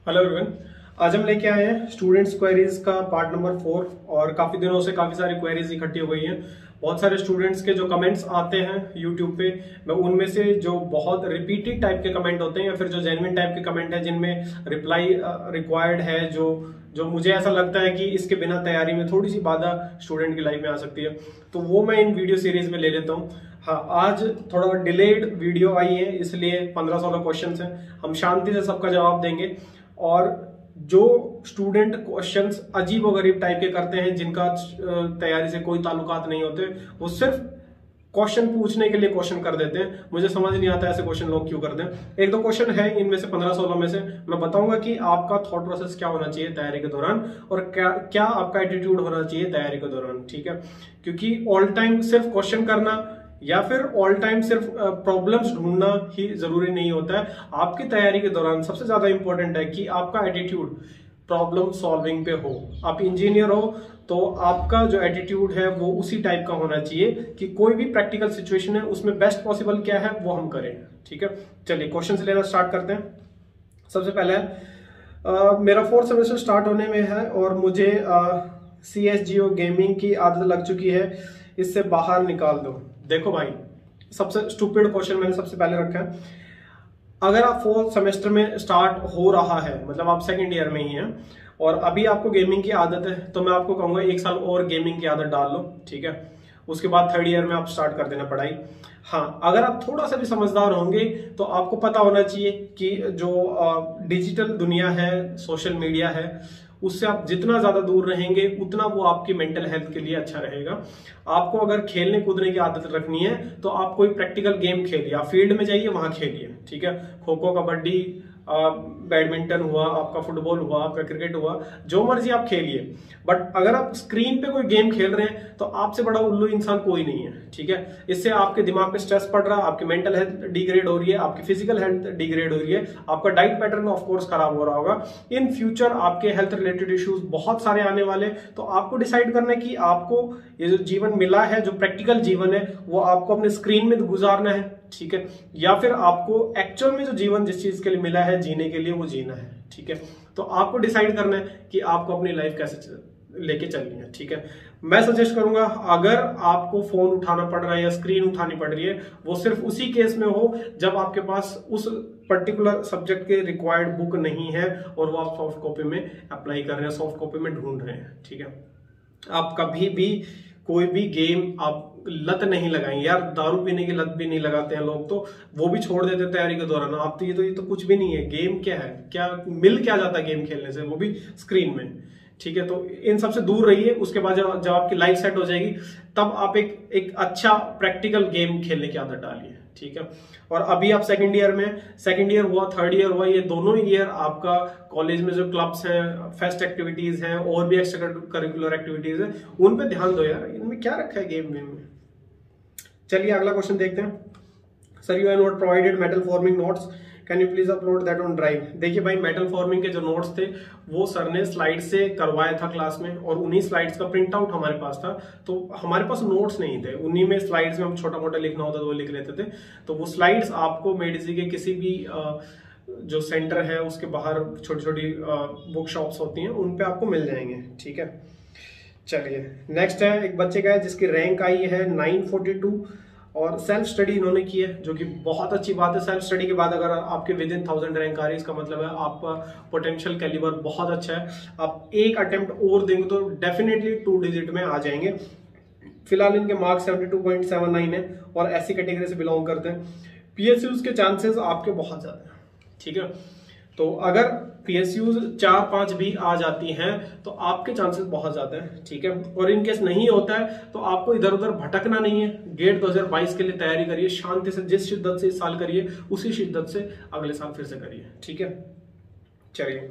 Hello everyone. आज हम लेके आए हैं स्टूडेंट्स क्वेरीज का पार्ट नंबर 4 और काफी दिनों से काफी सारी क्वेरीज इकट्ठी हो गई हैं। बहुत सारे स्टूडेंट्स के जो कमेंट्स आते हैं यूट्यूब पे, मैं उनमें से जो बहुत रिपीटेड टाइप के कमेंट होते हैं या फिर जो जेन्युइन टाइप के कमेंट है जिनमें रिप्लाई रिक्वायर्ड है, जो मुझे ऐसा लगता है कि इसके बिना तैयारी में थोड़ी सी बाधा स्टूडेंट की लाइफ में आ सकती है, तो वो मैं इन वीडियो सीरीज में ले लेता हूँ। हाँ, आज थोड़ा डिलेड वीडियो आई है इसलिए 15-16 क्वेश्चन हैं। हम शांति से सबका जवाब देंगे और जो स्टूडेंट क्वेश्चंस अजीब और गरीब टाइप के करते हैं, जिनका तैयारी से कोई ताल्लुकात नहीं होते, वो सिर्फ क्वेश्चन पूछने के लिए क्वेश्चन कर देते हैं। मुझे समझ नहीं आता ऐसे क्वेश्चन लोग क्यों करते हैं। एक दो क्वेश्चन है इनमें से 15-16 में से मैं बताऊंगा कि आपका थॉट प्रोसेस क्या होना चाहिए तैयारी के दौरान और क्या आपका एटीट्यूड होना चाहिए तैयारी के दौरान, ठीक है। क्योंकि ऑल टाइम सिर्फ क्वेश्चन करना या फिर ऑल टाइम सिर्फ प्रॉब्लम्स ढूंढना ही जरूरी नहीं होता है। आपकी तैयारी के दौरान सबसे ज्यादा इंपॉर्टेंट है कि आपका एटीट्यूड प्रॉब्लम सॉल्विंग पे हो। आप इंजीनियर हो तो आपका जो एटीट्यूड है वो उसी टाइप का होना चाहिए कि कोई भी प्रैक्टिकल सिचुएशन है उसमें बेस्ट पॉसिबल क्या है वो हम करें, ठीक है। चलिए क्वेश्चन लेना स्टार्ट करते हैं। सबसे पहले मेरा 4th सेमेस्टर स्टार्ट होने में है और मुझे CSGO गेमिंग की आदत लग चुकी है, इससे बाहर निकाल दो। देखो भाई, सबसे स्टूपिड क्वेश्चन मैंने सबसे पहले रखा है। अगर आप 4th सेमेस्टर में स्टार्ट हो रहा है, मतलब आप 2nd ईयर में ही हैं और अभी आपको गेमिंग की आदत है, तो मैं आपको कहूंगा 1 साल और गेमिंग की आदत डाल लो, ठीक है। उसके बाद 3rd ईयर में आप स्टार्ट कर देना पढ़ाई। हाँ, अगर आप थोड़ा सा भी समझदार होंगे तो आपको पता होना चाहिए कि जो डिजिटल दुनिया है, सोशल मीडिया है, उससे आप जितना ज्यादा दूर रहेंगे उतना वो आपकी मेंटल हेल्थ के लिए अच्छा रहेगा। आपको अगर खेलने कूदने की आदत रखनी है तो आप कोई प्रैक्टिकल गेम खेलिए, आप फील्ड में जाइए, वहां खेलिए, ठीक है। खो खो, कबड्डी, बैडमिंटन हुआ, आपका फुटबॉल हुआ, आपका क्रिकेट हुआ, जो मर्जी आप खेलिए। बट अगर आप स्क्रीन पे कोई गेम खेल रहे हैं तो आपसे बड़ा उल्लू इंसान कोई नहीं है, ठीक है। इससे आपके दिमाग पे स्ट्रेस पड़ रहा है, आपकी मेंटल हेल्थ डिग्रेड हो रही है, आपकी फिजिकल हेल्थ डिग्रेड हो रही है, आपका डाइट पैटर्न ऑफ कोर्स खराब हो रहा होगा। इन फ्यूचर आपके हेल्थ रिलेटेड इश्यूज बहुत सारे आने वाले, तो आपको डिसाइड करना है कि आपको ये जो जीवन मिला है, जो प्रैक्टिकल जीवन है, वो आपको अपने स्क्रीन में गुजारना है, ठीक है, या फिर आपको एक्चुअल में जो जीवन जिस चीज के लिए मिला है जीने के लिए वो जीना है, ठीक है। तो आपको डिसाइड करना है कि आपको अपनी लाइफ कैसे लेके चलनी है, ठीक है। मैं सजेस्ट करूंगा, अगर आपको फोन उठाना पड़ रहा है या स्क्रीन उठानी पड़ रही है, वो सिर्फ उसी केस में हो जब आपके पास उस पर्टिकुलर सब्जेक्ट के रिक्वायर्ड बुक नहीं है और वो आप सॉफ्ट कॉपी में अप्लाई कर रहे हैं, सॉफ्ट कॉपी में ढूंढ रहे हैं, ठीक है। आप कभी भी कोई भी गेम आप लत नहीं लगाएंगे यार। दारू पीने की लत भी नहीं लगाते हैं लोग, तो वो भी छोड़ देते तैयारी के दौरान। आप तो ये तो कुछ भी नहीं है। गेम क्या है, क्या मिल क्या जाता है गेम खेलने से, वो भी स्क्रीन में, ठीक है। तो इन सबसे दूर रहिए। उसके बाद जब आपकी लाइफ सेट हो जाएगी तब आप एक अच्छा प्रैक्टिकल गेम खेलने की आदत डालिए, ठीक है। और अभी आप 2nd ईयर में, 2nd ईयर हुआ, 3rd ईयर हुआ, ये दोनों ईयर आपका कॉलेज में जो क्लब्स हैं, फेस्ट एक्टिविटीज हैं और भी एक्स्ट्रा करिकुलर एक्टिविटीज हैं, उन पे ध्यान दो यार। इनमें क्या रखा है गेम में। चलिए अगला क्वेश्चन देखते हैं। Sir, you have not provided metal forming notes, can you please upload that on drive. देखिए भाई, मेटल फॉर्मिंग के जो नोट्स थे वो सर ने स्लाइड से करवाया था क्लास में और उन्हीं स्लाइड्स का प्रिंट आउट हमारे पास था, तो हमारे पास नोट्स नहीं थे। उन्हीं में स्लाइड्स में हम छोटा मोटा लिखना होता था वो लिख लेते थे। तो वो स्लाइड्स आपको मेडिसी के किसी भी जो सेंटर है उसके बाहर छोटी छोटी बुक शॉप्स होती हैं, उन पे आपको मिल जाएंगे, ठीक है। चलिए नेक्स्ट है, एक बच्चे का है जिसकी रैंक आई है 942 और सेल्फ स्टडी इन्होंने की है, जो कि बहुत अच्छी बात है। सेल्फ स्टडी के बाद अगर आपके विद इन 1000 रैंक आ रही है, इसका मतलब है आपका पोटेंशियल कैलिबर बहुत अच्छा है। आप एक अटेम्प्ट और देंगे तो डेफिनेटली 2 डिजिट में आ जाएंगे। फिलहाल इनके मार्क्स 72.79 है और ऐसी कैटेगरी से बिलोंग करते हैं। PSUs के चांसेस आपके बहुत ज्यादा है, ठीक है। तो अगर PSUs 4-5 भी आ जाती हैं तो आपके चांसेस बहुत ज्यादा है, ठीक है। और इनकेस नहीं होता है तो आपको इधर उधर भटकना नहीं है। गेट 2022 के लिए तैयारी करिए शांति से, जिस शिद्दत से इस साल करिए उसी शिद्दत से अगले साल फिर से करिए, ठीक है। चलिए,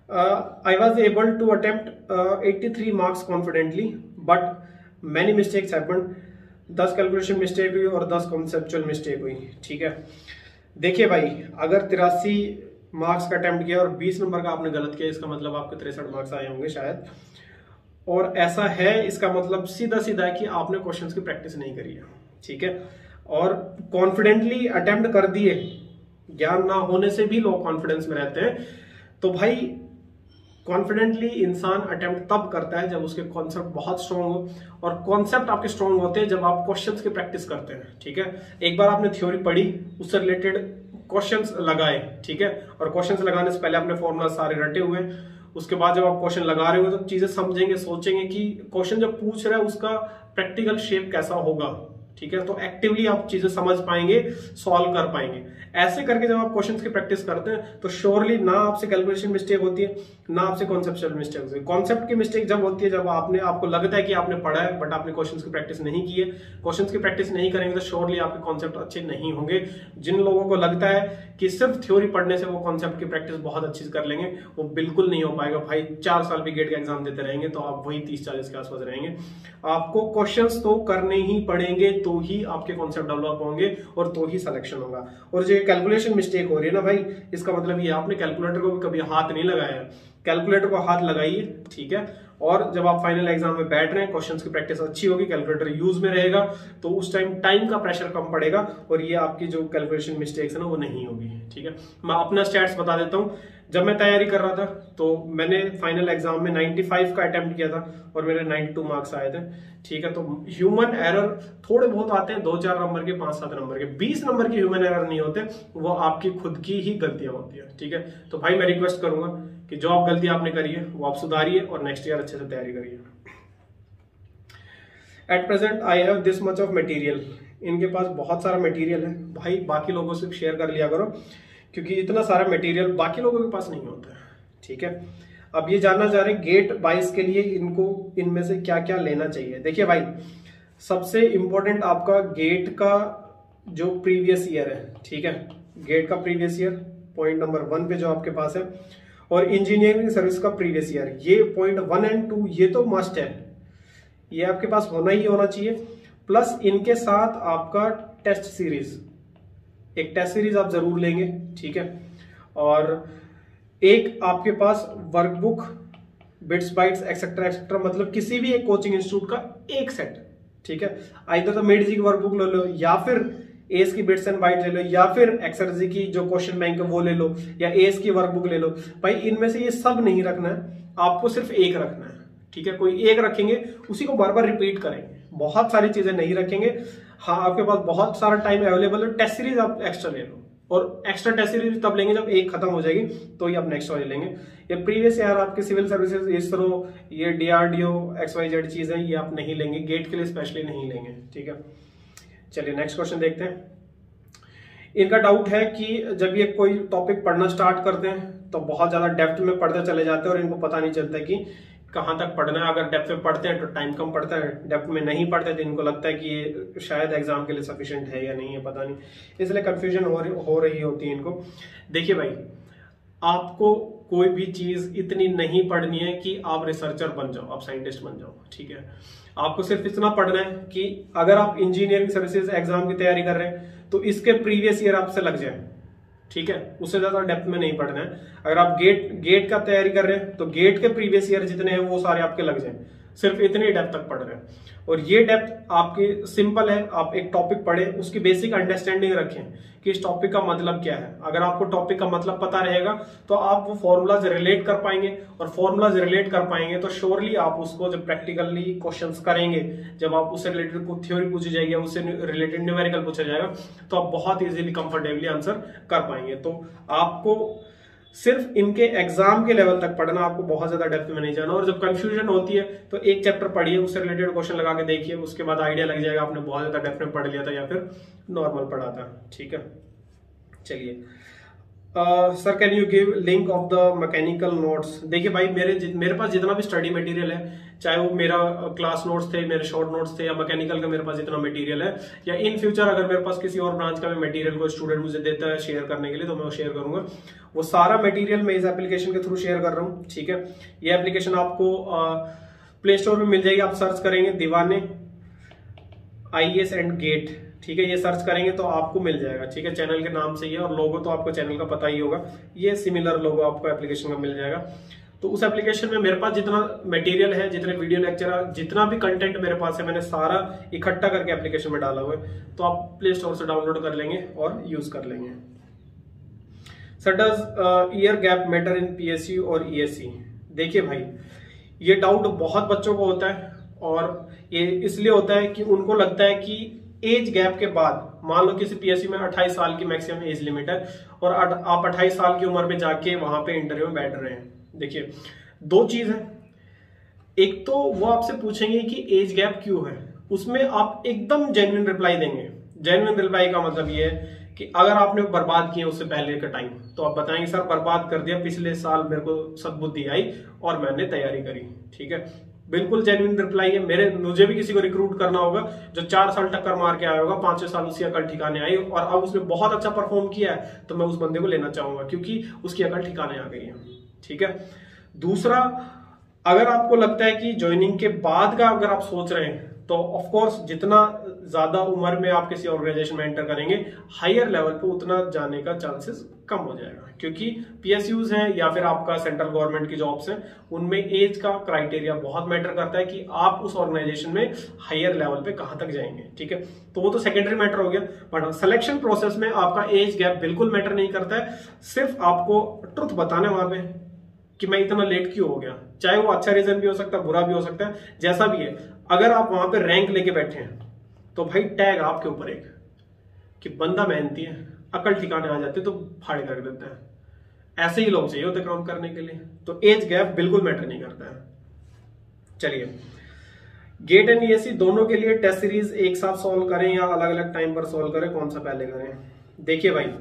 I was able to attempt 83 marks confidently but many mistakes happened. 10 calculation mistake हुई और 10 कॉन्सेप्चुअल मिस्टेक हुई, ठीक है। देखिए भाई, अगर 83 मार्क्स का अटेम्प्ट किया और 20 नंबर का आपने गलत किया, इसका मतलब आपके 63 मार्क्स आए होंगे शायद। और ऐसा है, इसका मतलब सीधा सीधा है कि आपने क्वेश्चंस की प्रैक्टिस नहीं करी है, ठीक है। और कॉन्फिडेंटली अटेम्प्ट कर दिए, ज्ञान ना होने से भी लोग कॉन्फिडेंस में रहते हैं। तो भाई कॉन्फिडेंटली इंसान अटेम्प्ट तब करता है जब उसके कॉन्सेप्ट बहुत स्ट्रांग हो, और कॉन्सेप्ट आपके स्ट्रांग होते हैं जब आप क्वेश्चंस की प्रैक्टिस करते हैं। ठीक है, एक बार आपने थ्योरी पढ़ी, उससे रिलेटेड क्वेश्चंस लगाए, ठीक है, और क्वेश्चंस लगाने से पहले आपने फॉर्मूला सारे रटे हुए, उसके बाद जब आप क्वेश्चन लगा रहे हो तो चीजें समझेंगे, सोचेंगे कि क्वेश्चन जब पूछ रहा है उसका प्रैक्टिकल शेप कैसा होगा। ठीक है, तो एक्टिवली आप चीजें समझ पाएंगे, सॉल्व कर पाएंगे। ऐसे करके जब आप क्वेश्चंस की प्रैक्टिस करते हैं तो श्योरली ना आपसे कैलकुलेशन मिस्टेक होती है, ना आपसे कॉन्सेप्चुअल मिस्टेक होती है। कॉन्सेप्ट की मिस्टेक जब होती है जब आपको लगता है कि आपने पढ़ा है बट आपने क्वेश्चंस की प्रैक्टिस नहीं की है। क्वेश्चंस की प्रैक्टिस नहीं करेंगे तो श्योरली आपके कॉन्सेप्ट अच्छे नहीं होंगे। जिन लोगों को लगता है कि सिर्फ थ्योरी पढ़ने से वो कॉन्सेप्ट की प्रैक्टिस बहुत अच्छी कर लेंगे, वो बिल्कुल नहीं हो पाएगा भाई। 4 साल भी गेट का एग्जाम देते रहेंगे तो आप वही 30-40 के आसपास रहेंगे। आपको क्वेश्चंस तो करने ही पड़ेंगे, तो ही आपके कॉन्सेप्ट डेवलप होंगे और तो ही सिलेक्शन होगा। और जो कैलकुलेशन मिस्टेक हो रही है ना भाई, इसका मतलब ये आपने कैलकुलेटर को भी कभी हाथ नहीं लगाया है। कैलकुलेटर को हाथ लगाइए, ठीक है, और जब आप फाइनल एग्जाम में बैठ रहे हैं, क्वेश्चंस की प्रैक्टिस अच्छी होगी, कैलकुलेटर यूज में रहेगा, तो उस टाइम का प्रेशर कम पड़ेगा और ये आपकी जो कैलकुलेशन मिस्टेक्स है ना वो नहीं होगी। ठीक है, मैं अपना स्टैट्स बता देता हूँ। जब मैं तैयारी कर रहा था तो मैंने फाइनल एग्जाम में 95 का अटेम्प्ट किया था और मेरे 92 मार्क्स आए थे। ठीक है, तो ह्यूमन एरर थोड़े बहुत आते हैं, 2-4 नंबर के, 5-7 नंबर के, 20 नंबर के ह्यूमन एरर नहीं होते, वो आपकी खुद की ही गलतियां होती है। ठीक है, तो भाई मैं रिक्वेस्ट करूंगा कि जो आप गलती आपने करी है वो आप सुधारिए और नेक्स्ट ईयर अच्छे से तैयारी करिए। At present I have this much of material. इनके पास बहुत सारा मटेरियल है भाई, बाकी लोगों से शेयर कर लिया करो क्योंकि इतना सारा मटेरियल बाकी लोगों के पास नहीं होता है। ठीक है, अब ये जानना चाह रहे हैं गेट 22 के लिए इनको इनमें से क्या क्या लेना चाहिए। देखिए भाई, सबसे इंपॉर्टेंट आपका गेट का जो प्रीवियस ईयर है, ठीक है, गेट का प्रीवियस ईयर पॉइंट नंबर 1 पे जो आपके पास है, और इंजीनियरिंग सर्विस का प्रीवियस ईयर, ये पॉइंट 1 और 2 ये तो मस्ट है, ये आपके पास होना ही होना चाहिए। प्लस इनके साथ आपका टेस्ट सीरीज, एक टेस्ट सीरीज आप जरूर लेंगे। ठीक है, और एक आपके पास workbook, bits bytes etcetera etcetera, मतलब किसी भी एक कोचिंग इंस्टीट्यूट का एक सेट। ठीक है, आइदर तो मेड जी की वर्कबुक ले लो, या फिर एस की बिट्स एंड बाइट्स ले लो, या फिर एक्सरजी की जो क्वेश्चन बैंक है वो ले लो, या एस की वर्कबुक ले लो। भाई इनमें से ये सब नहीं रखना है, आपको सिर्फ एक रखना है। ठीक है, कोई एक रखेंगे, उसी को बार बार रिपीट करेंगे, बहुत सारी चीजें नहीं रखेंगे। हाँ, आपके पास बहुत सारा टाइम अवेलेबल है, टेस्ट सीरीज आप एक्स्ट्रा ले लो, और एक्स्ट्रा टेस्ट सीरीज तब लेंगे जब एक खत्म हो जाएगी, तो ही आप नेक्स्ट वाले लेंगे। ये प्रीवियस ईयर आपके सिविल सर्विसेज, इसरो, ये DRDO XYZ चीजें ये आप नहीं लेंगे, गेट के लिए स्पेशली नहीं लेंगे। ठीक है, चलिए नेक्स्ट क्वेश्चन देखते हैं। इनका डाउट है कि जब ये कोई टॉपिक पढ़ना स्टार्ट करते हैं तो बहुत ज्यादा डेप्थ में पढ़ते चले जाते हैं और इनको पता नहीं चलता कि कहाँ तक पढ़ना है। अगर डेप्थ में पढ़ते हैं तो टाइम कम पड़ता है, डेप्थ में नहीं पढ़ते तो इनको लगता है कि ये शायद एग्जाम के लिए सफिशिएंट है या नहीं है, पता नहीं, इसलिए कंफ्यूजन हो रही होती है इनको। देखिए भाई, आपको कोई भी चीज इतनी नहीं पढ़नी है कि आप रिसर्चर बन जाओ, आप साइंटिस्ट बन जाओ। ठीक है, आपको सिर्फ इतना पढ़ना है कि अगर आप इंजीनियरिंग सर्विसेज एग्जाम की तैयारी कर रहे हैं तो इसके प्रीवियस ईयर आपसे लग जाए। ठीक है, उससे ज्यादा डेप्थ में नहीं पढ़ना है। अगर आप गेट का तैयारी कर रहे हैं तो गेट के प्रीवियस ईयर जितने हैं वो सारे आपके लग जाए, सिर्फ इतनी डेप्थ तक पढ़ रहे हैं। और ये डेप्थ आपकी सिंपल है, आप एक टॉपिक पढ़े, उसकी बेसिक अंडरस्टैंडिंग रखें कि इस टॉपिक का मतलब क्या है। अगर आपको टॉपिक का मतलब पता रहेगा तो आप वो फॉर्मूलाज रिलेट कर पाएंगे, और फॉर्मूलाज रिलेट कर पाएंगे तो श्योरली आप उसको जब प्रैक्टिकली क्वेश्चंस करेंगे, जब आप उससे रिलेटेड को थ्योरी पूछी जाएगी, उससे रिलेटेड न्यूमेरिकल पूछा जाएगा, तो आप बहुत इजीली कंफर्टेबली आंसर कर पाएंगे। तो आपको सिर्फ इनके एग्जाम के लेवल तक पढ़ना, आपको बहुत ज्यादा डेप्थ में नहीं जाना। और जब कंफ्यूजन होती है तो एक चैप्टर पढ़िए, उससे रिलेटेड क्वेश्चन लगा के देखिए, उसके बाद आइडिया लग जाएगा आपने बहुत ज्यादा डेप्थ में पढ़ लिया था या फिर नॉर्मल पढ़ा था। ठीक है, चलिए sir can you give link of the mechanical notes. देखिए भाई, मेरे पास जितना भी स्टडी मटेरियल है, चाहे वो मेरा क्लास नोट्स थे, मेरे शॉर्ट नोट्स थे, या मैकेनिकल का मेरे पास जितना मटेरियल है, या इन फ्यूचर अगर मेरे पास किसी और ब्रांच का भी मटेरियल कोई स्टूडेंट मुझे देता है शेयर करने के लिए तो मैं वो शेयर करूंगा। वो सारा मटेरियल मैं इस एप्लीकेशन के थ्रू शेयर कर रहा हूँ। ठीक है, ये एप्लीकेशन आपको प्ले स्टोर में मिल जाएगी, आप सर्च करेंगे दीवाने IAS एंड गेट। ठीक है, ये सर्च करेंगे तो आपको मिल जाएगा। ठीक है, चैनल के नाम से ही है, और लोगो तो आपको चैनल का पता ही होगा, ये सिमिलर लोगो आपको एप्लीकेशन का मिल जाएगा। तो उस एप्लीकेशन में मेरे पास जितना मटेरियल है, जितने वीडियो लेक्चर, जितना भी कंटेंट मेरे पास है, मैंने सारा इकट्ठा करके एप्लीकेशन में डाला हुआ है, तो आप प्ले स्टोर से डाउनलोड कर लेंगे और यूज कर लेंगे। Sir does year gap matter in PSU और ईएससी? देखिए भाई, ये डाउट बहुत बच्चों को होता है और ये इसलिए होता है कि उनको लगता है कि एज गैप के बाद, मान लो किसी पीएसयू में 28 साल की मैक्सिमम एज लिमिट है और आप 28 साल की उम्र में जाके वहां पे इंटरव्यू में बैठ रहे हैं। देखिए, दो चीज है, एक तो वो आपसे पूछेंगे कि एज गैप क्यों है, उसमें आप एकदम जेन्युइन रिप्लाई देंगे। जेन्युइन रिप्लाई का मतलब ये है कि अगर आपने बर्बाद किया उससे पहले का टाइम, तो आप बताएंगे सर बर्बाद कर दिया, पिछले साल मेरे को सद्बुद्धि आई और मैंने तैयारी करी। ठीक है, बिल्कुल जेन्युइन रिप्लाई है। मुझे भी किसी को रिक्रूट करना होगा जो 4 साल टक्कर मार के आया होगा, 5 साल उसकी अकल ठिकाने आई और अब उसने बहुत अच्छा परफॉर्म किया है, तो मैं उस बंदे को लेना चाहूंगा क्योंकि उसकी अकल ठिकाने आ गई है। ठीक है, दूसरा, अगर आपको लगता है कि ज्वाइनिंग के बाद का अगर आप सोच रहे हैं, तो ऑफ कोर्स जितना ज्यादा उम्र में आप किसी ऑर्गेनाइजेशन में एंटर करेंगे, हायर लेवल पे उतना जाने का चांसेस कम हो जाएगा, क्योंकि पीएसयूज हैं या फिर आपका सेंट्रल गवर्नमेंट की जॉब्स हैं, उनमें एज का क्राइटेरिया बहुत मैटर करता है कि आप उस ऑर्गेनाइजेशन में हायर लेवल पे कहां तक जाएंगे। ठीक है, तो वो तो सेकेंडरी मैटर हो गया, बट सिलेक्शन प्रोसेस में आपका एज गैप बिल्कुल मैटर नहीं करता है। सिर्फ आपको ट्रुथ बताना है वहां पे कि मैं इतना लेट क्यों हो गया, चाहे वो अच्छा रीजन भी हो सकता है, बुरा भी हो सकता है, जैसा भी है। अगर आप वहां पे रैंक लेके बैठे हैं तो भाई टैग आपके ऊपर एक कि बंदा मेहनती है, अकल ठिकाने आ जाते तो फाड़े कर देते हैं। ऐसे ही लोग चाहिए होते काम करने के लिए, तो एज गैप बिल्कुल मैटर नहीं करता है। चलिए, गेट एंड ईएससी दोनों के लिए टेस्ट सीरीज एक साथ सॉल्व करें या अलग अलग टाइम पर सॉल्व करें, कौन सा पहले करें? देखिए भाई,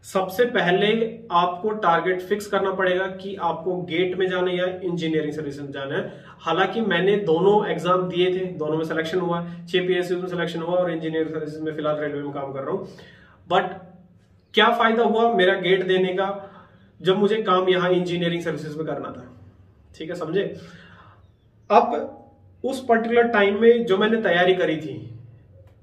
सबसे पहले आपको टारगेट फिक्स करना पड़ेगा कि आपको गेट में जाना है या इंजीनियरिंग सर्विसेज में जाना है। हालांकि मैंने दोनों एग्जाम दिए थे, दोनों में सिलेक्शन हुआ, 6 पीएसयू में सिलेक्शन हुआ और इंजीनियरिंग सर्विसेज में फिलहाल रेलवे में काम कर रहा हूं। बट क्या फायदा हुआ मेरा गेट देने का जब मुझे काम यहां इंजीनियरिंग सर्विसेज में करना था? ठीक है, समझे? अब उस पर्टिकुलर टाइम में जो मैंने तैयारी करी थी,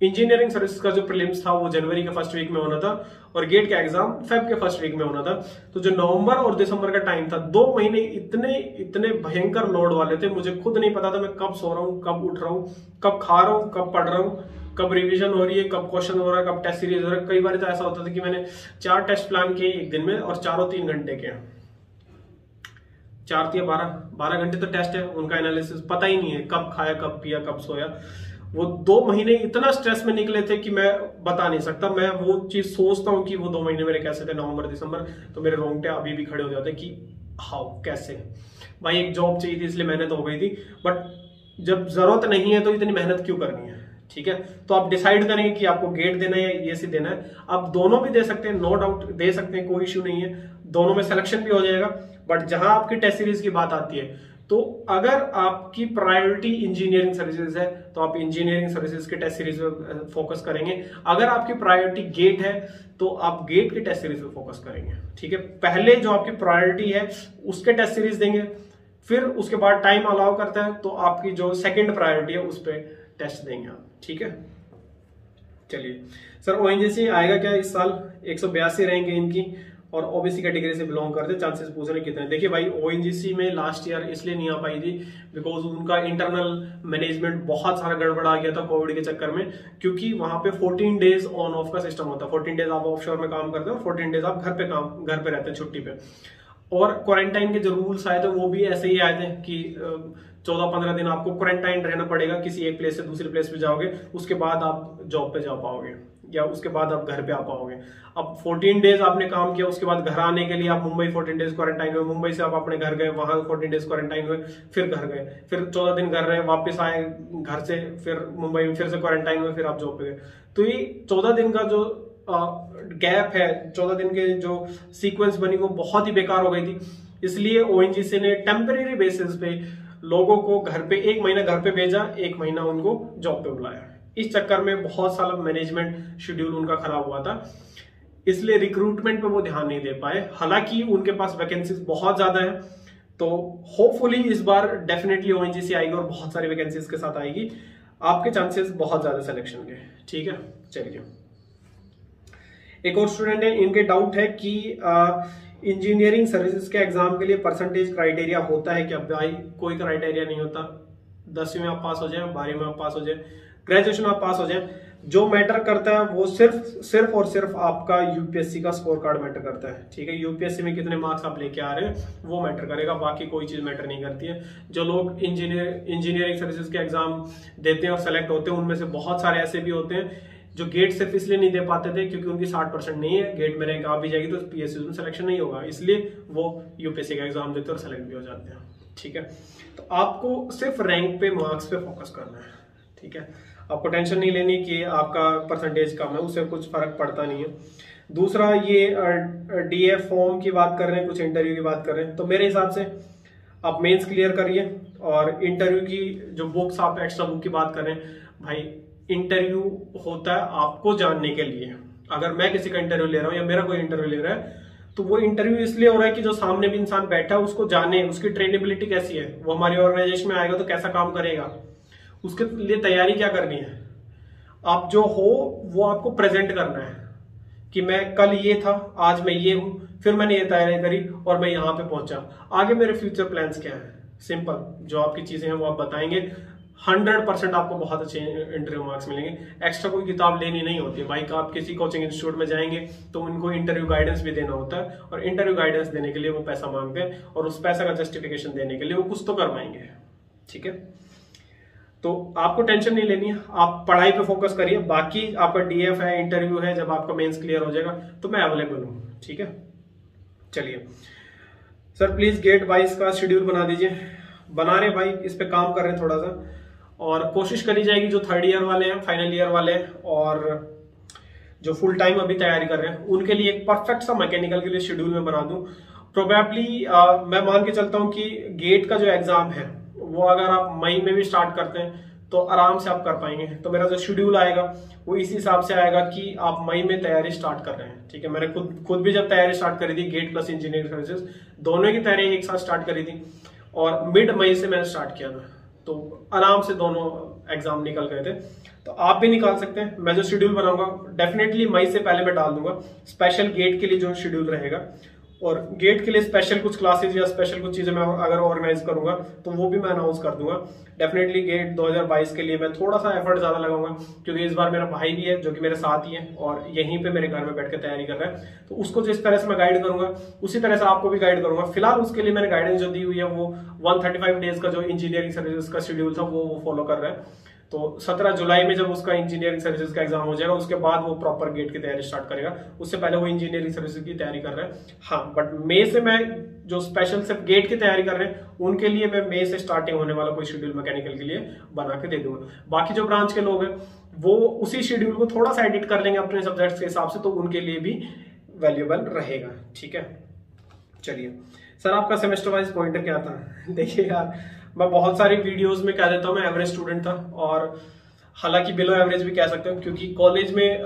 इंजीनियरिंग सर्विस का जो प्रीलिम्स था वो जनवरी के फर्स्ट वीक में होना था और गेट का एग्जाम फेब के फर्स्ट वीक में होना था। तो जो नवंबर और दिसंबर का टाइम था, 2 महीने इतने भयंकर लोड वाले थे, मुझे खुद नहीं पता था मैं कब सो रहा हूँ, कब उठ रहा हूँ, कब खा रहा हूँ, कब पढ़ रहा हूँ, कब रिवीजन हो रही है, कब क्वेश्चन हो रहा है, कब टेस्ट सीरीज हो रहा है। कई बार तो ऐसा होता था कि मैंने 4 टेस्ट प्लान किए एक दिन में और चारों 3 घंटे के, 4 या 12 घंटे तो टेस्ट है, उनका एनालिसिस पता ही नहीं है कब खाया, कब पिया, कब सोया। वो 2 महीने इतना स्ट्रेस में निकले थे कि मैं बता नहीं सकता। मैं वो चीज सोचता हूँ कि वो 2 महीने मेरे कैसे थे, नवंबर दिसंबर, तो मेरे रोंगटे अभी भी खड़े हो जाते कि हाउ, कैसे भाई, एक जॉब चाहिए थी इसलिए मेहनत हो गई थी, बट जब जरूरत नहीं है तो इतनी मेहनत क्यों करनी है? ठीक है, तो आप डिसाइड करेंगे कि आपको गेट देना है या ईएससी देना है। आप दोनों भी दे सकते हैं, नो डाउट दे सकते हैं, कोई इश्यू नहीं है, दोनों में सिलेक्शन भी हो जाएगा। बट जहां आपकी टेस्ट सीरीज की बात आती है, तो अगर आपकी प्रायोरिटी इंजीनियरिंग सर्विसेज है तो आप इंजीनियरिंग सर्विसेज के टेस्ट सीरीज पे फोकस करेंगे। अगर आपकी प्रायोरिटी गेट है तो आप गेट के टेस्ट सीरीज पे फोकस करेंगे। ठीक है, पहले जो आपकी प्रायोरिटी है उसके टेस्ट सीरीज देंगे, फिर उसके बाद टाइम अलाउ करता है तो आपकी जो सेकंड प्रायोरिटी है उस पर टेस्ट देंगे आप। ठीक है, चलिए सर, ओएनजीसी आएगा क्या इस साल? 182 रहेंगे इनकी और ओबीसी कैटेगरी से बिलोंग करते, चांसेस पूछ रहे कितने? देखिए भाई, ओएनजीसी में लास्ट ईयर इसलिए नहीं आ पाई थी बिकॉज उनका इंटरनल मैनेजमेंट बहुत सारा गड़बड़ आ गया था कोविड के चक्कर में, क्योंकि वहां पे 14 डेज ऑन ऑफ का सिस्टम होता है। 14 डेज आप ऑफशोर में काम करते हो और 14 डेज आप घर पे रहते हैं छुट्टी पे। और क्वारंटाइन के जो रूल्स आए थे वो भी ऐसे ही आए थे कि 14-15 दिन आपको क्वारंटाइन रहना पड़ेगा, किसी एक प्लेस से दूसरे प्लेस पे जाओगे, उसके बाद आप जॉब पे जा पाओगे या उसके बाद आप घर पे आ पाओगे। अब 14 डेज आपने काम किया, उसके बाद घर आने के लिए आप मुंबई 14 डेज क्वारंटाइन हुए, मुंबई से आप अपने घर गए, वहां 14 डेज क्वारंटाइन हुए, फिर घर गए, फिर 14 दिन घर रहे, वापस आए घर से, फिर मुंबई में फिर से क्वारंटाइन हुए, फिर आप जॉब पे गए। तो ये 14 दिन का जो गैप है, 14 दिन के जो सीक्वेंस बनी वो बहुत ही बेकार हो गई थी। इसलिए ओएनजीसी ने टेम्परेरी बेसिस पे लोगों को घर पे 1 महीना घर पे भेजा, 1 महीना उनको जॉब पे बुलाया। इस चक्कर में बहुत सारा मैनेजमेंट शेड्यूल उनका खराब हुआ था, इसलिए रिक्रूटमेंट पे वो ध्यान नहीं दे पाए। हालांकि उनके पास वैकेंसीज बहुत ज्यादा है, तो होपफुली इस बार डेफिनेटली ओएनजीसी आएगी और बहुत सारी वैकेंसीज के साथ आएगी, आपके चांसेस बहुत ज्यादा सिलेक्शन के। ठीक है, चलिए एक और स्टूडेंट है, इनके डाउट है कि इंजीनियरिंग सर्विसेज के एग्जाम के लिए परसेंटेज क्राइटेरिया होता है क्या? भाई कोई क्राइटेरिया नहीं होता। 10वीं में आप पास हो जाए, 12वीं में आप पास हो जाए, ग्रेजुएशन आप पास हो जाए, जो मैटर करता है वो सिर्फ और सिर्फ आपका यूपीएससी का स्कोर कार्ड मैटर करता है, ठीक है। यूपीएससी में कितने मार्क्स आप लेके आ रहे हैं वो मैटर करेगा, बाकी कोई चीज मैटर नहीं करती है। जो लोग इंजीनियरिंग सर्विसेज के एग्जाम देते हैं और सेलेक्ट होते हैं, उनमें से बहुत सारे ऐसे भी होते हैं जो गेट सिर्फ इसलिए नहीं दे पाते थे क्योंकि उनकी 60% नहीं है, गेट में रैंक आ भी जाएगी तो पीएसयू में सिलेक्शन नहीं होगा, इसलिए वो यूपीएससी का एग्जाम देते हैं और सेलेक्ट भी हो जाते हैं, ठीक है। तो आपको सिर्फ रैंक पे, मार्क्स पे फोकस करना है, ठीक है। आपको टेंशन नहीं लेनी कि आपका परसेंटेज कम है, उससे कुछ फर्क पड़ता नहीं है। दूसरा, ये डीएफ फॉर्म की बात कर रहे हैं, कुछ इंटरव्यू की बात कर रहे हैं, तो मेरे हिसाब से आप मेंस क्लियर करिए और इंटरव्यू की जो बुक्स, आप एक्स्ट्रा बुक की बात कर रहे हैं, भाई इंटरव्यू होता है आपको जानने के लिए। अगर मैं किसी का इंटरव्यू ले रहा हूं या मेरा कोई इंटरव्यू ले रहा है तो वो इंटरव्यू इसलिए हो रहा है कि जो सामने भी इंसान बैठा है उसको जाने, उसकी ट्रेनेबिलिटी कैसी है, वो हमारी ऑर्गेनाइजेशन में आएगा तो कैसा काम करेगा, उसके लिए तैयारी क्या करनी है। आप जो हो वो आपको प्रेजेंट करना है कि मैं कल ये था, आज मैं ये हूं, फिर मैंने ये तैयारी करी और मैं यहां पे पहुंचा, आगे मेरे फ्यूचर प्लान्स क्या है। सिंपल जो आपकी चीजें हैं वो आप बताएंगे, 100% आपको बहुत अच्छे इंटरव्यू मार्क्स मिलेंगे। एक्स्ट्रा कोई किताब लेनी नहीं होती है भाई, आप किसी कोचिंग इंस्टीट्यूट में जाएंगे तो उनको इंटरव्यू गाइडेंस भी देना होता है, और इंटरव्यू गाइडेंस देने के लिए वो पैसा मांगते हैं और उस पैसा का जस्टिफिकेशन देने के लिए वो कुछ तो करवाएंगे, ठीक है। तो आपको टेंशन नहीं लेनी है, आप पढ़ाई पे फोकस करिए, बाकी आपका डीएफ है, इंटरव्यू है, जब आपका मेंस क्लियर हो जाएगा तो मैं अवेलेबल हूं, ठीक है। चलिए सर, प्लीज गेट वाइज का शेड्यूल बना दीजिए। बना रहे भाई, इस पे काम कर रहे हैं थोड़ा सा, और कोशिश करी जाएगी जो थर्ड ईयर वाले हैं, फाइनल ईयर वाले हैं और जो फुल टाइम अभी तैयारी कर रहे हैं उनके लिए एक परफेक्ट सा मैकेनिकल के लिए शेड्यूल में बना दूं। प्रोबेबली मैं मान के चलता हूं कि गेट का जो एग्जाम है वो अगर आप मई में भी स्टार्ट करते हैं तो आराम से आप कर पाएंगे। तो मेरा जो शेड्यूल आएगा वो इसी हिसाब से आएगा कि आप मई में तैयारी स्टार्ट कर रहे हैं, ठीक है। मैंने खुद भी जब तैयारी स्टार्ट करी थी, गेट प्लस इंजीनियरिंग सर्विसेज दोनों की तैयारी एक साथ स्टार्ट करी थी और मिड मई से मैंने स्टार्ट किया था, तो आराम से दोनों एग्जाम निकल गए थे। तो आप भी निकाल सकते हैं। मैं जो शेड्यूल बनाऊंगा डेफिनेटली मई से पहले मैं डाल दूंगा, स्पेशल गेट के लिए जो शेड्यूल रहेगा, और गेट के लिए स्पेशल कुछ क्लासेस या स्पेशल कुछ चीजें मैं अगर ऑर्गेनाइज करूंगा तो वो भी मैं अनाउंस कर दूंगा। डेफिनेटली गेट 2022 के लिए मैं थोड़ा सा एफर्ट ज्यादा लगाऊंगा क्योंकि इस बार मेरा भाई भी है जो कि मेरे साथ ही है और यहीं पे मेरे घर में बैठ के तैयारी कर रहा है, तो उसको जिस तरह से मैं गाइड करूंगा उसी तरह से आपको भी गाइड करूंगा। फिलहाल उसके लिए मैंने गाइडेंस जो दी हुई है वो 135 डेज का जो इंजीनियरिंग सर्विसेज का शेड्यूल था वो फॉलो कर रहा है। तो 17 जुलाई में जब उसका इंजीनियरिंग सर्विसेज का एग्जाम हो जाएगा उसके बाद वो प्रॉपर गेट की तैयारी स्टार्ट करेगा, उससे पहले वो इंजीनियरिंग सर्विसेज की तैयारी कर रहा है। हाँ, बट मई से मैं जो स्पेशल सिर्फ गेट की तैयारी कर रहे हैं उनके लिए मैं मई से स्टार्टिंग होने वाला कोई शेड्यूल मैकेनिकल के लिए बना के दे दूंगा। बाकी जो ब्रांच के लोग हैं वो उसी शेड्यूल को थोड़ा सा एडिट कर लेंगे अपने सब्जेक्ट्स के हिसाब से, तो उनके लिए भी वैल्यूएबल रहेगा, ठीक है। चलिए सर, आपका सेमेस्टर वाइज पॉइंटर क्या था? देखिए यार, मैं बहुत सारी वीडियोस में कह देता हूँ मैं एवरेज स्टूडेंट था, और हालांकि बिलो एवरेज भी कह सकते हो क्योंकि कॉलेज में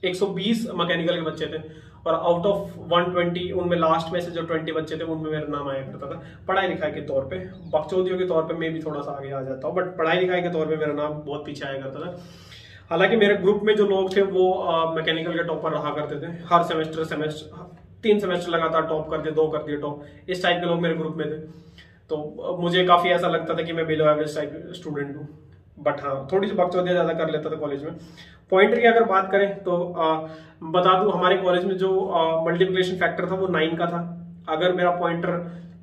120 मैकेनिकल के बच्चे थे और आउट ऑफ 120 उनमें लास्ट में से जो 20 बच्चे थे उनमें मेरा नाम आया करता था। पढ़ाई लिखाई के तौर पे, बकचोदियों के तौर पे मैं भी थोड़ा सा आगे आ जाता हूँ, बट पढ़ाई लिखाई के तौर पे मेरा नाम बहुत पीछे आया करता था। हालांकि मेरे ग्रुप में जो लोग थे वो मैकेनिकल के टॉपर रहा करते थे, हर सेमेस्टर 3 सेमेस्टर लगातार टॉप कर दिए, 2 कर दिए टॉप, इस टाइप के लोग मेरे ग्रुप में थे। तो मुझे काफी ऐसा लगता था कि मैं बिलो एवरेज टाइप स्टूडेंट हूँ, बट हाँ थोड़ी सी बकचोदियां ज्यादा कर लेता था कॉलेज में। पॉइंटर की अगर बात करें तो बता दूं हमारे कॉलेज में जो मल्टीप्लिकेशन फैक्टर था वो 9 का था। अगर मेरा पॉइंटर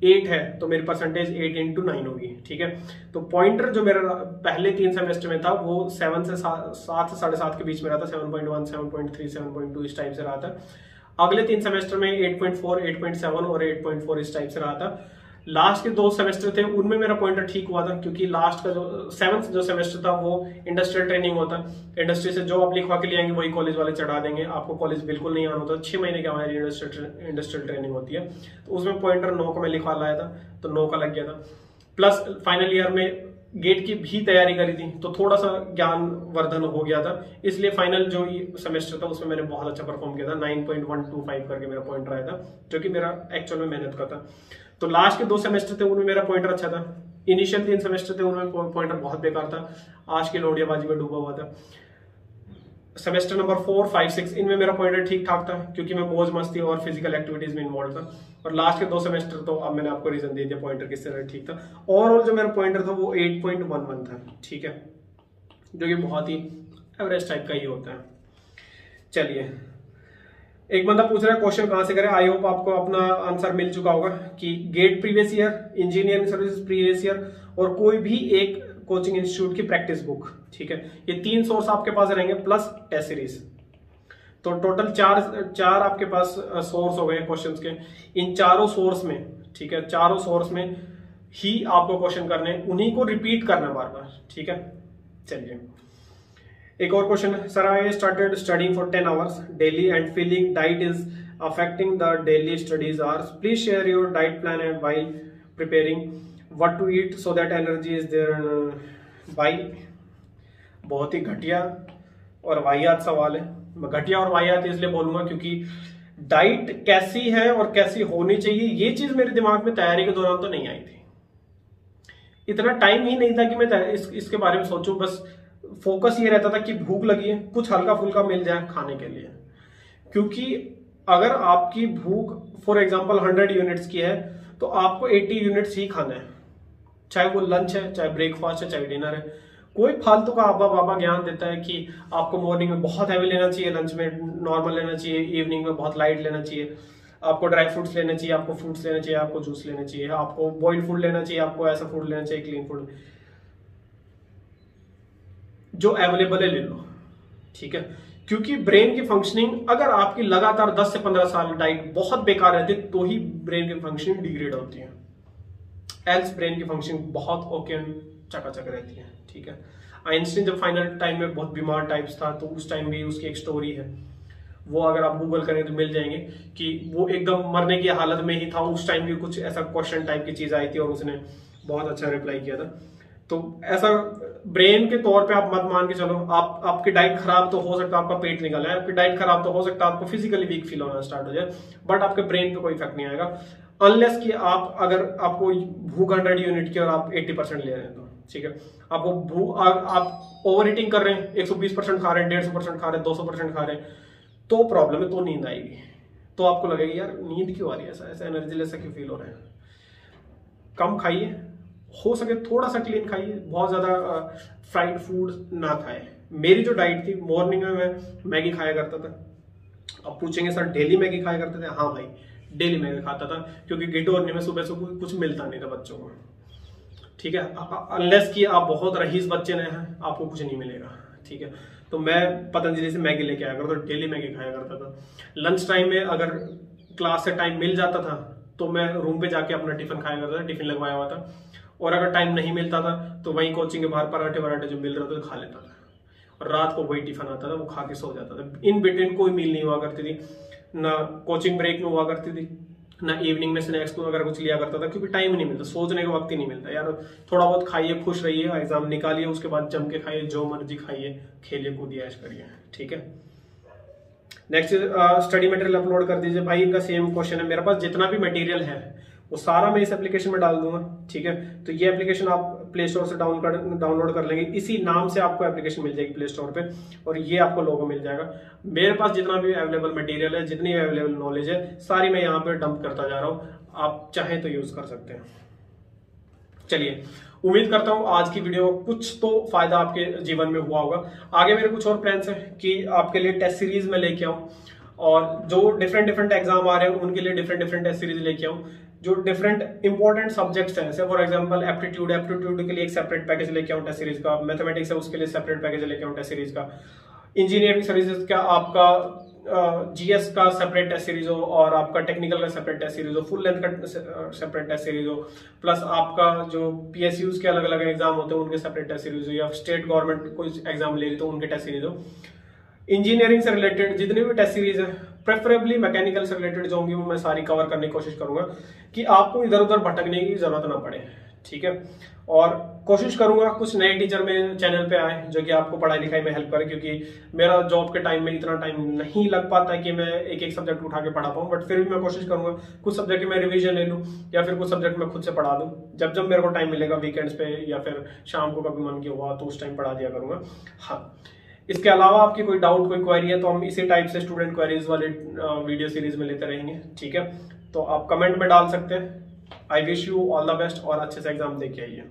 8 है तो मेरी परसेंटेज 8 into 9 होगी, ठीक है। तो पॉइंटर जो मेरा पहले 3 सेमेस्टर में था वो 7 से 7 से 7.5 के बीच में रहा था, 7.1, 7.3, 7.2 इस टाइप से रहा था। अगले 3 सेमेस्टर में 8.4, 8.7 और 8.4 इस टाइप से रहा था। लास्ट के 2 सेमेस्टर थे उनमें मेरा पॉइंटर ठीक हुआ था क्योंकि लास्ट का जो 7th जो सेमेस्टर था वो इंडस्ट्रियल ट्रेनिंग होता है। इंडस्ट्री से जो आप लिखवा के ले आएंगे वही कॉलेज वाले चढ़ा देंगे, आपको कॉलेज बिल्कुल नहीं आना होता। 6 महीने की हमारी इंडस्ट्रियल ट्रेनिंग होती है, तो उसमें पॉइंटर 9 का मैं लिखवा लाया था, तो 9 का लग गया था। प्लस फाइनल ईयर में गेट की भी तैयारी करी थी तो थोड़ा सा ज्ञान वर्धन हो गया था, इसलिए फाइनल जो सेमेस्टर था उसमें मैंने बहुत अच्छा परफॉर्म किया था। 9.125 करके मेरा पॉइंटर आया था जो कि मेरा एक्चुअल में मेहनत का था। तो लास्ट के 2 सेमेस्टर थे उनमें मेरा पॉइंटर अच्छा था, इनिशियल 3 सेमेस्टर थे उनमें पॉइंटर बहुत बेकार था, आज के लोडियाबाजी में डूबा हुआ था। सेमेस्टर नंबर 4, 5, 6 इनमें मेरा पॉइंटर ठीक ठाक था क्योंकि मैं मौज मस्ती और फिजिकल एक्टिविटीज में इन्वॉल्व था। और लास्ट के 2 सेमेस्टर तो अब मैंने आपको रीजन दे दिया पॉइंटर किस तरह ठीक था। ओवरऑल जो मेरा पॉइंटर था वो 8.11 था, ठीक है, जो कि बहुत ही एवरेज टाइप का ही होता है। चलिए, एक बंदा पूछ रहा है क्वेश्चन कहां से करें। आई होप आपको अपना आंसर मिल चुका होगा कि GATE previous year, engineering services previous year और कोई भी एक कोचिंग इंस्टीट्यूट की प्रैक्टिस बुक। ठीक है, ये 3 सोर्स आपके पास रहेंगे प्लस टेस्ट सीरीज। तो टोटल चार आपके पास सोर्स हो गए क्वेश्चंस के। इन चारों सोर्स में, ठीक है, चारों सोर्स में ही आपको क्वेश्चन करने, उन्हीं को रिपीट करना बार बार। ठीक है, चलिए एक और क्वेश्चन है। Sir, I started studying for 10 hours daily and feeling diet is affecting the daily studies hours. Please share your diet plan and while preparing what to eat so that energy is there. भाई बहुत ही घटिया और वाहियात सवाल है। मैं घटिया और वाहियात इसलिए बोलूंगा क्योंकि डाइट कैसी है और कैसी होनी चाहिए ये चीज मेरे दिमाग में तैयारी के दौरान तो नहीं आई थी। इतना टाइम ही नहीं था कि मैं इसके बारे में सोचूं। बस फोकस ये रहता था कि भूख लगी है, कुछ हल्का फुल्का मिल जाए खाने के लिए। क्योंकि अगर आपकी भूख फॉर एग्जांपल 100 यूनिट्स की है तो आपको 80 यूनिट्स ही खाना है, चाहे वो लंच है, चाहे ब्रेकफास्ट है, चाहे डिनर है। कोई फालतू का आबा बाबा ज्ञान देता है कि आपको मॉर्निंग में बहुत हैवी लेना चाहिए, लंच में नॉर्मल लेना चाहिए, इवनिंग में बहुत लाइट लेना चाहिए, आपको ड्राई फ्रूट्स लेने चाहिए, आपको फ्रूट्स लेने चाहिए, आपको जूस लेना चाहिए, आपको बॉइल्ड फूड लेना चाहिए, आपको ऐसा फूड लेना चाहिए, क्लीन फूड जो अवेलेबल है ले लो। ठीक है, क्योंकि ब्रेन की फंक्शनिंग अगर आपकी लगातार 10 से 15 साल डाइट बहुत बेकार रहती है तो ही ब्रेन की फंक्शनिंग डिग्रेड होती है। एल्स ब्रेन की फंक्शनिंग बहुत ओके चकाचक रहती है। ठीक है, आइंस्टीन जब फाइनल टाइम में बहुत बीमार टाइप्स था तो उस टाइम भी उसकी एक स्टोरी है, वो अगर आप गूगल करें तो मिल जाएंगे कि वो एकदम मरने की हालत में ही था। उस टाइम भी कुछ ऐसा क्वेश्चन टाइप की चीज आई थी और उसने बहुत अच्छा रिप्लाई किया था। तो ऐसा ब्रेन के तौर पे आप मत मान के चलो। आपकी डाइट खराब तो हो सकता है आपका पेट निकल आए, आपकी डाइट खराब तो हो सकता है आपको फिजिकली वीक फील होना स्टार्ट हो जाए, बट आपके ब्रेन पे कोई इफेक्ट नहीं आएगा अनलेस कि आप अगर आपको भूख 100 यूनिट की और आप 80% ले रहे हैं तो। ठीक है, आपको आप ओवर ईटिंग कर रहे हैं, 120% खा रहे हैं, 150% खा रहे हैं, 200% खा रहे हैं, तो प्रॉब्लम है, तो नींद आएगी। तो आपको लगेगा यार नींद क्यों आ रही है, ऐसा एनर्जी लेस क्यों फील हो रहा है। कम खाइए, हो सके थोड़ा सा क्लीन खाइए, बहुत ज्यादा फ्राइड फूड ना खाए। मेरी जो डाइट थी, मॉर्निंग में मैं मैगी खाया करता था। अब पूछेंगे सर डेली मैगी खाया करते थे? हाँ भाई, डेली मैगी खाता था क्योंकि गिटोरनी में सुबह सुबह कुछ मिलता नहीं था बच्चों को। ठीक है, अनलेस कि आप बहुत रईस बच्चे ने हैं, आपको कुछ नहीं मिलेगा। ठीक है, तो मैं पतंजलि से मैगी लेके आया करता था, डेली मैगी खाया करता था। लंच टाइम में अगर क्लास से टाइम मिल जाता था तो मैं रूम पे जाके अपना टिफिन खाया करता था, टिफिन लगवाया हुआ था। और अगर टाइम नहीं मिलता था तो वहीं कोचिंग के बाहर पराठे वराठे जो मिल रहे थे तो खा लेता था, और रात को वही टिफिन आता था, वो खा के सो जाता था। इन बिटवीन कोई मील नहीं हुआ करती थी, ना कोचिंग ब्रेक में हुआ करती थी, ना इवनिंग में स्नैक्स को अगर कुछ लिया करता था, क्योंकि टाइम नहीं मिलता, सोचने का वक्त ही नहीं मिलता। यार थोड़ा बहुत खाइए, खुश रहिए, एग्जाम निकालिए, उसके बाद जम के खाइए, जो मर्जी खाइए, खेलिए कूदिए, ऐश करिए। ठीक है, नेक्स्ट स्टडी मटेरियल अपलोड कर दीजिए। भाई इनका सेम क्वेश्चन है, मेरे पास जितना भी मटेरियल है वो सारा मैं इस एप्लीकेशन में डाल दूंगा। ठीक है, तो ये एप्लीकेशन आप प्ले स्टोर से डाउनलोड कर लेंगे, इसी नाम से आपको एप्लीकेशन मिल जाएगी प्ले स्टोर पे, और ये आपको लोगो मिल जाएगा। मेरे पास जितना भी अवेलेबल मटेरियल है, जितनी भी अवेलेबल नॉलेज है, सारी मैं यहाँ पे डंप करता जा रहा हूँ, आप चाहें तो यूज कर सकते हैं। चलिए, उम्मीद करता हूं आज की वीडियो कुछ तो फायदा आपके जीवन में हुआ होगा। आगे मेरे कुछ और प्लान्स हैं कि आपके लिए टेस्ट सीरीज में लेके आऊं, और जो डिफरेंट एग्जाम आ रहे हैं उनके लिए डिफरेंट टेस्ट सीरीज लेके आऊं, जो डिफरेंट इंपॉर्टेंट सब्जेक्ट्स हैं, जैसे फॉर एग्जांपल एप्टीट्यूड के लिए एक सेपरेट पैकेज लेके आऊं टेस्ट सीरीज का, मैथमेटिक्स है उसके लिए सेपरेट पैकेज लेके आऊं टेस्ट सीरीज का, इंजीनियरिंग सर्विसेज का आपका जीएस का सेपरेट टेस्ट सीरीज हो, और आपका टेक्निकल का सेपरेट टेस्ट सीरीज हो, फुल लेंथ का सेपरेट टेस्ट सीरीज हो, प्लस आपका जो पीएसयूज के अलग अलग एग्जाम होते हैं उनके सेपरेट टेस्ट सीरीज हो, या स्टेट गवर्नमेंट कोई एग्जाम ले रही तो उनके टेस्ट सीरीज हो। इंजीनियरिंग से रिलेटेड जितनी भी टेस्ट सीरीज है, प्रेफरेबली मैकेनिकल से रिलेटेड जो होंगी वो मैं सारी कवर करने की कोशिश करूंगा कि आपको इधर उधर भटकने की जरूरत ना पड़े। ठीक है, और कोशिश करूंगा कुछ नए टीचर में चैनल पे आए जो कि आपको पढ़ाई लिखाई में हेल्प करे, क्योंकि मेरा जॉब के टाइम में इतना टाइम नहीं लग पाता है कि मैं एक एक सब्जेक्ट उठा के पढ़ा पाऊं, बट फिर भी मैं कोशिश करूंगा कुछ सब्जेक्ट में रिवीजन ले लूं, या फिर कुछ सब्जेक्ट में खुद से पढ़ा दूं। जब जब मेरे को टाइम मिलेगा वीकेंड्स पे या फिर शाम को कभी मन किया हुआ तो उस टाइम पढ़ा दिया करूंगा। हाँ, इसके अलावा आपकी कोई डाउट कोई क्वेरी है तो हम इसी टाइप से स्टूडेंट क्वेरीज वाले वीडियो सीरीज में लेते रहेंगे। ठीक है, तो आप कमेंट में डाल सकते हैं। I wish you all the best और अच्छे से एग्जाम दे के आइए।